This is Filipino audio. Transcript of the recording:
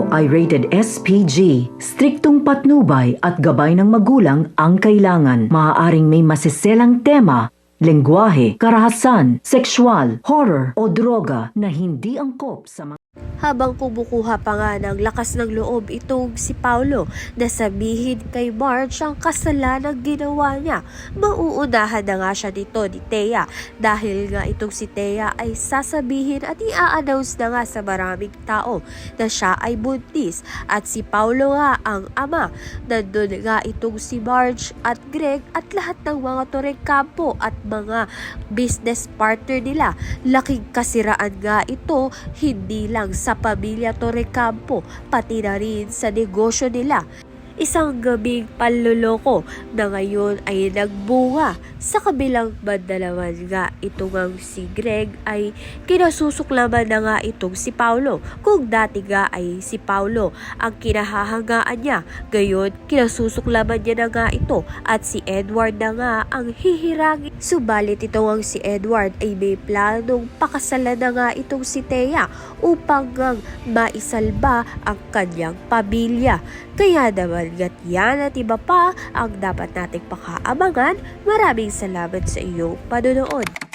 ito ay rated SPG. Striktong patnubay at gabay ng magulang ang kailangan. Maaaring may masiselang tema, lengguwahe, karahasan, sexual, horror o droga na hindi angkop sa mga Habang kumukuha pa nga ng lakas ng loob itong si Paulo na sabihin kay Marge ang kasalanang ginawa niya, mauunahan na nga siya dito ni Thea dahil nga itong si Thea ay sasabihin at i-announce na nga sa maraming tao na siya ay buntis at si Paulo nga ang ama. Nandun nga itong si Marge at Greg at lahat ng mga Torrecampo at mga business partner nila. Laking kasiraan nga ito, hindi lang sa pamilya Torrecampo, pati na rin sa negosyo nila. Isang gabing panloloko na ngayon ay nagbunga. Sa kabilang banda naman nga itong si Greg ay kinasusuklaman na nga itong si Paulo. Kung dati nga ay si Paulo ang kinahahangaan niya, gayon kinasusuklaman niya na nga ito at si Edward na nga ang hihirangin. Subalit itong si Edward ay may planong pakasalan na nga itong si Thea upang maisalba ang kanyang pamilya. Kaya naman yan at iba pa ang dapat nating pakaabangan. Maraming salamat sa iyong panonood.